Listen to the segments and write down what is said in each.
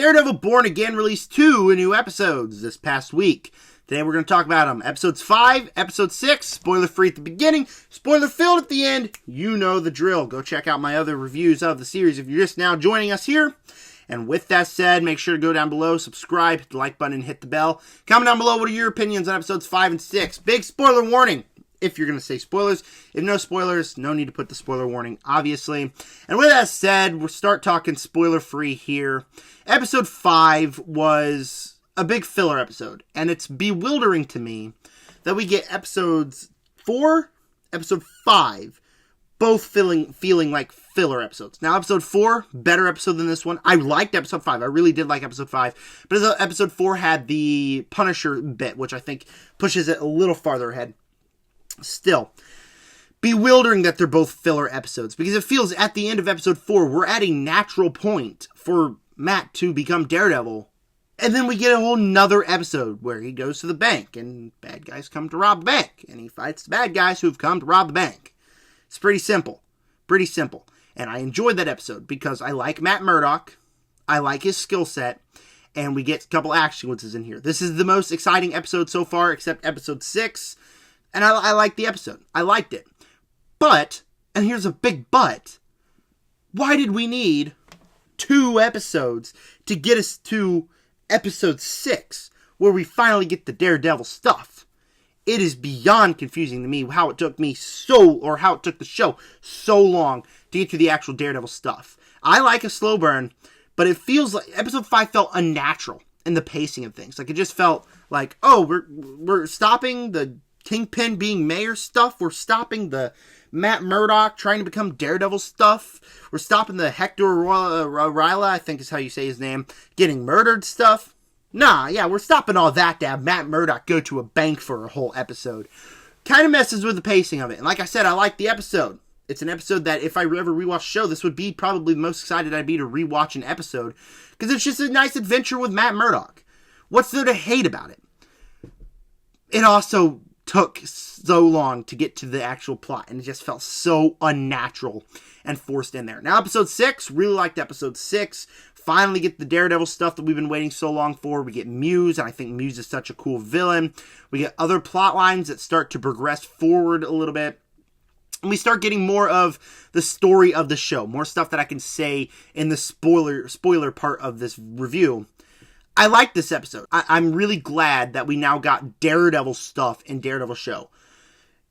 Daredevil Born Again released 2 new episodes this past week. Today we're going to talk about them. Episodes 5, Episode 6, spoiler-free at the beginning, spoiler-filled at the end. You know the drill. Go check out my other reviews of the series if you're just now joining us here. And with that said, make sure to go down below, subscribe, hit the like button, and hit the bell. Comment down below what are your opinions on Episodes 5 and 6. Big spoiler warning if you're going to say spoilers. If no spoilers, no need to put the spoiler warning, obviously. And with that said, we'll start talking spoiler-free here. Episode 5 was a big filler episode, and it's bewildering to me that we get episodes 4, episode 5, both feeling like filler episodes. Now, episode 4, better episode than this one. I liked episode 5. I really did like episode 5. But episode 4 had the Punisher bit, which I think pushes it a little farther ahead. Still, bewildering that they're both filler episodes, because it feels at the end of episode 4, we're at a natural point for Matt to become Daredevil. And then we get a whole nother episode where he goes to the bank and bad guys come to rob the bank. And he fights the bad guys who've come to rob the bank. It's pretty simple. Pretty simple. And I enjoyed that episode because I like Matt Murdock. I like his skill set. And we get a couple action sequences in here. This is the most exciting episode so far, except episode 6. And I liked the episode. I liked it. But, and here's a big but, why did we need 2 episodes to get us to episode 6, where we finally get the Daredevil stuff? It is beyond confusing to me how it took the show so long to get to the actual Daredevil stuff. I like a slow burn, but it feels like episode 5 felt unnatural in the pacing of things. Like, it just felt like, oh, we're stopping the Kingpin being mayor stuff. We're stopping the Matt Murdock trying to become Daredevil stuff. We're stopping the Hector Ryla, I think is how you say his name, getting murdered stuff. Nah, yeah, we're stopping all that to have Matt Murdock go to a bank for a whole episode. Kind of messes with the pacing of it. And like I said, I like the episode. It's an episode that if I ever rewatch the show, this would be probably the most excited I'd be to rewatch an episode. Because it's just a nice adventure with Matt Murdock. What's there to hate about it? It also took so long to get to the actual plot, and it just felt so unnatural and forced in there. Now, episode 6, really liked episode 6. Finally get the Daredevil stuff that we've been waiting so long for. We get Muse, and I think Muse is such a cool villain. We get other plot lines that start to progress forward a little bit. And we start getting more of the story of the show. More stuff that I can say in the spoiler part of this review. I like this episode. I'm really glad that we now got Daredevil stuff in Daredevil show.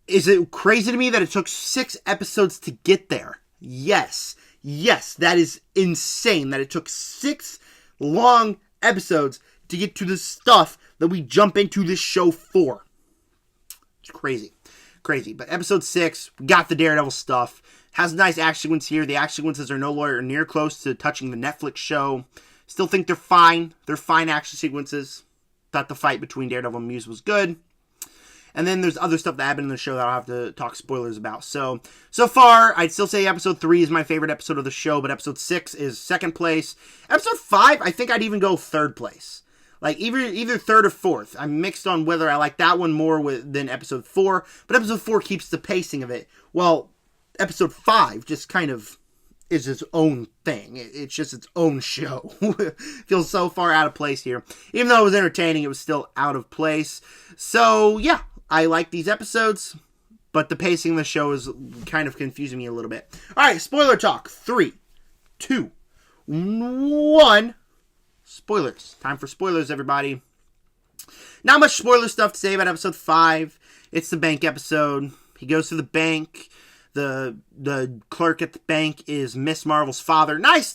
Is it crazy to me that it took 6 episodes to get there? Yes. Yes, that is insane that it took 6 long episodes to get to the stuff that we jump into this show for. It's crazy. Crazy. But episode 6, we got the Daredevil stuff. Has a nice action sequence here. The action sequences are nowhere near close to touching the Netflix show. Still think they're fine. They're fine action sequences. Thought the fight between Daredevil and Muse was good. And then there's other stuff that happened in the show that I'll have to talk spoilers about. So far, I'd still say episode 3 is my favorite episode of the show, but episode 6 is second place. Episode 5, I think I'd even go third place. Like, either third or fourth. I'm mixed on whether I like that one more than episode 4, but episode 4 keeps the pacing of it. Well, episode 5 just kind of is its own thing. It's just its own show. Feels so far out of place here. Even though it was entertaining, it was still out of place. So, yeah, I like these episodes, but the pacing of the show is kind of confusing me a little bit. Alright, spoiler talk. 3, 2, 1. Spoilers. Time for spoilers, everybody. Not much spoiler stuff to say about episode 5. It's the bank episode. He goes to the bank. The clerk at the bank is Miss Marvel's father. Nice,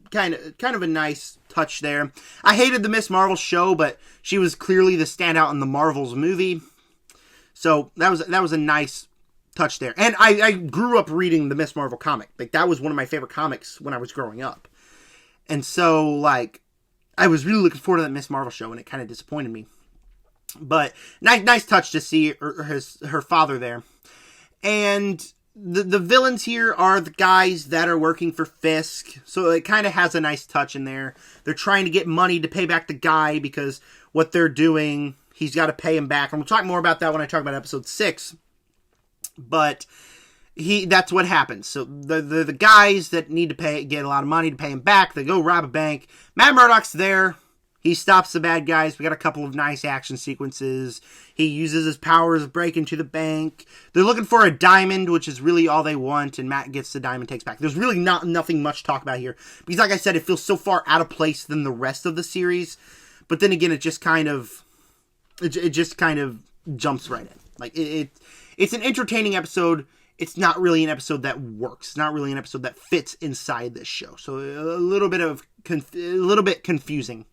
kind of a nice touch there. I hated the Miss Marvel show, but she was clearly the standout in the Marvels movie. So that was a nice touch there. And I grew up reading the Miss Marvel comic. Like, that was one of my favorite comics when I was growing up. And so, like, I was really looking forward to that Miss Marvel show, and it kind of disappointed me. But nice touch to see her father there. And the villains here are the guys that are working for Fisk. So it kind of has a nice touch in there. They're trying to get money to pay back the guy because what they're doing, he's got to pay him back. And we'll talk more about that when I talk about episode 6. But that's what happens. So the guys that need to get a lot of money to pay him back, they go rob a bank. Matt Murdock's there. He stops the bad guys. We got a couple of nice action sequences. He uses his powers to break into the bank. They're looking for a diamond, which is really all they want, and Matt gets the diamond, takes back. There's really nothing much to talk about here. Because like I said, it feels so far out of place than the rest of the series. But then again, it just kind of jumps right in. Like, it's an entertaining episode. It's not really an episode that works. It's not really an episode that fits inside this show. So a little bit confusing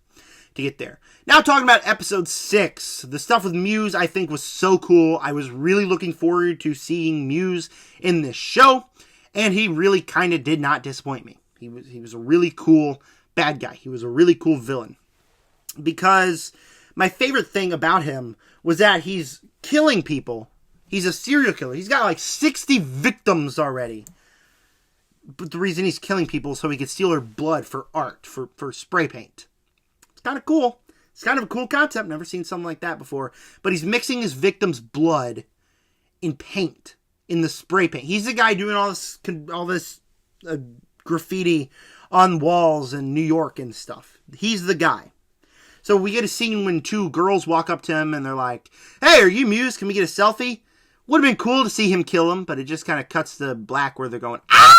to get there. Now talking about episode 6, the stuff with Muse I think was so cool. I was really looking forward to seeing Muse in this show, and he really kind of did not disappoint me. He was a really cool bad guy. He was a really cool villain. Because my favorite thing about him was that he's killing people. He's a serial killer. He's got like 60 victims already. But the reason he's killing people is so he can steal their blood for art, for spray paint. Kind of cool. It's kind of a cool concept. Never seen something like that before. But he's mixing his victim's blood in paint, in the spray paint. He's the guy doing all this graffiti on walls in New York and stuff. He's the guy. So we get a scene when 2 girls walk up to him and they're like, "Hey, are you Muse? Can we get a selfie?" Would have been cool to see him kill him, but it just kind of cuts to black where they're going, "Ah!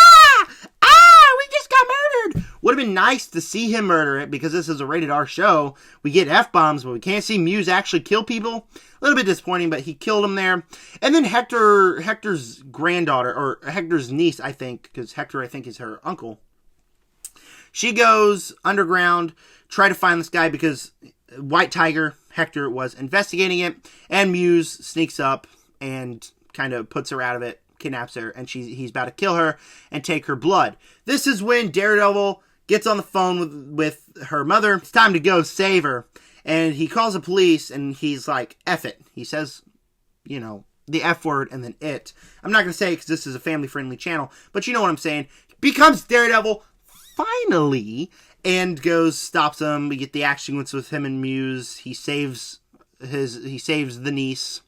Would have been nice to see him murder it, because this is a rated R show. We get F-bombs, but we can't see Muse actually kill people. A little bit disappointing, but he killed him there. And then Hector's granddaughter, or Hector's niece, I think, because Hector, I think, is her uncle. She goes underground, try to find this guy, because White Tiger, Hector, was investigating it, and Muse sneaks up and kind of puts her out of it, kidnaps her, and he's about to kill her and take her blood. This is when Daredevil gets on the phone with her mother. It's time to go save her. And he calls the police, and he's like, F it. He says, the F word and then it. I'm not going to say it because this is a family-friendly channel, but you know what I'm saying. Becomes Daredevil, finally, and stops him. We get the action sequence with him and Muse. He saves the niece.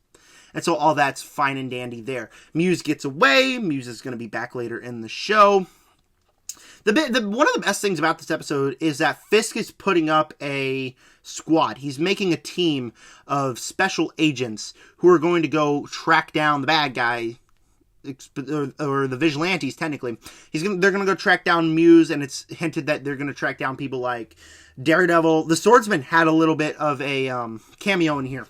And so all that's fine and dandy there. Muse gets away. Muse is going to be back later in the show. One of the best things about this episode is that Fisk is putting up a squad. He's making a team of special agents who are going to go track down the bad guy, or the vigilantes, technically. They're going to go track down Muse, and it's hinted that they're going to track down people like Daredevil. The Swordsman had a little bit of a cameo in here.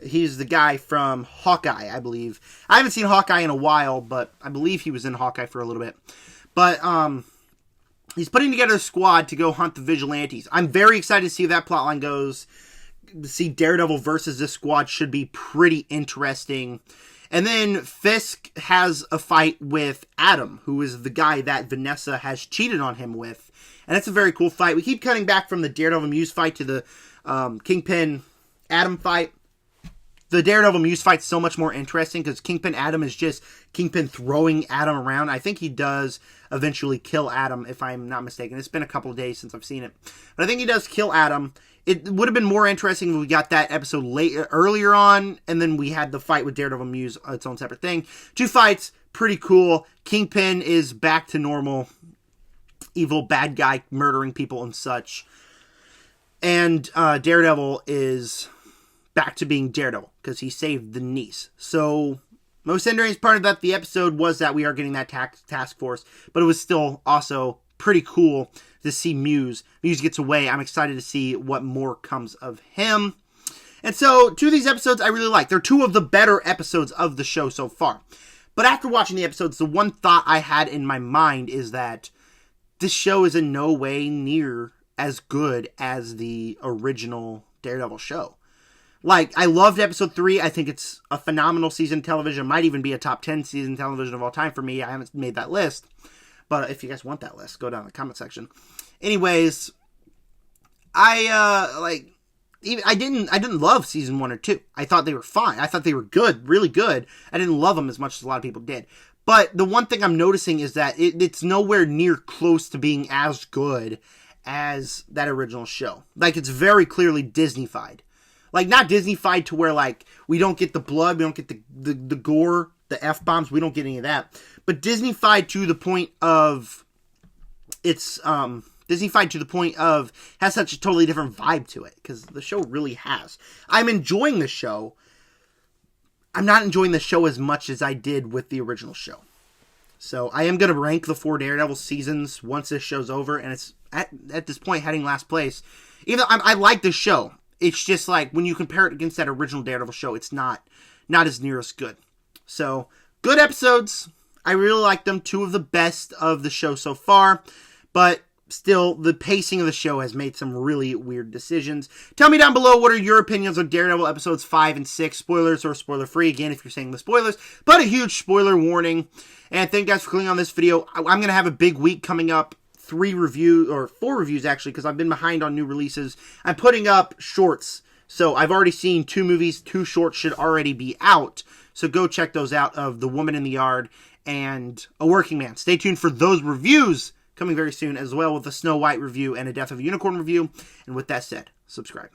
He's the guy from Hawkeye, I believe. I haven't seen Hawkeye in a while, but I believe he was in Hawkeye for a little bit. But he's putting together a squad to go hunt the vigilantes. I'm very excited to see how that plotline goes. To see Daredevil versus this squad should be pretty interesting. And then Fisk has a fight with Adam, who is the guy that Vanessa has cheated on him with. And it's a very cool fight. We keep cutting back from the Daredevil Muse fight to the Kingpin Adam fight. The Daredevil Muse fight's so much more interesting because Kingpin Adam is just Kingpin throwing Adam around. I think he does eventually kill Adam, if I'm not mistaken. It's been a couple of days since I've seen it. But I think he does kill Adam. It would have been more interesting if we got that episode earlier on, and then we had the fight with Daredevil Muse, its own separate thing. 2 fights, pretty cool. Kingpin is back to normal, evil bad guy, murdering people and such. And Daredevil is back to being Daredevil, because he saved the niece. So, most interesting part of the episode was that we are getting that task force, but it was still also pretty cool to see Muse. Muse gets away. I'm excited to see what more comes of him. And so, 2 of these episodes I really like. They're 2 of the better episodes of the show so far. But after watching the episodes, the one thought I had in my mind is that this show is in no way near as good as the original Daredevil show. Like, I loved episode 3. I think it's a phenomenal season of television. It might even be a top 10 season television of all time for me. I haven't made that list. But if you guys want that list, go down in the comment section. Anyways, I didn't love season 1 or 2. I thought they were fine. I thought they were good, really good. I didn't love them as much as a lot of people did. But the one thing I'm noticing is that it's nowhere near close to being as good as that original show. Like, it's very clearly Disney-fied. Like, not Disney-fied to where, like, we don't get the blood, we don't get the gore the F-bombs. We don't get any of that. But Disney-fied to the point of has such a totally different vibe to it, because the show really has. I'm enjoying the show. I'm not enjoying the show as much as I did with the original show. So I am going to rank the 4 Daredevil seasons once this show's over, and it's at this point heading last place. Even though I like the show, it's just like when you compare it against that original Daredevil show, it's not as near as good. So good episodes. I really like them. 2 of the best of the show so far, but still, the pacing of the show has made some really weird decisions. Tell me down below, what are your opinions on Daredevil episodes 5 and 6? Spoilers or spoiler-free. Again, if you're saying the spoilers, but a huge spoiler warning. And thank you guys for clicking on this video. I'm going to have a big week coming up. 4 reviews, actually, because I've been behind on new releases. I'm putting up shorts. So I've already seen 2 movies. 2 shorts should already be out. So go check those out, of The Woman in the Yard and A Working Man. Stay tuned for those reviews coming very soon, as well with a Snow White review and a Death of a Unicorn review. And with that said, subscribe.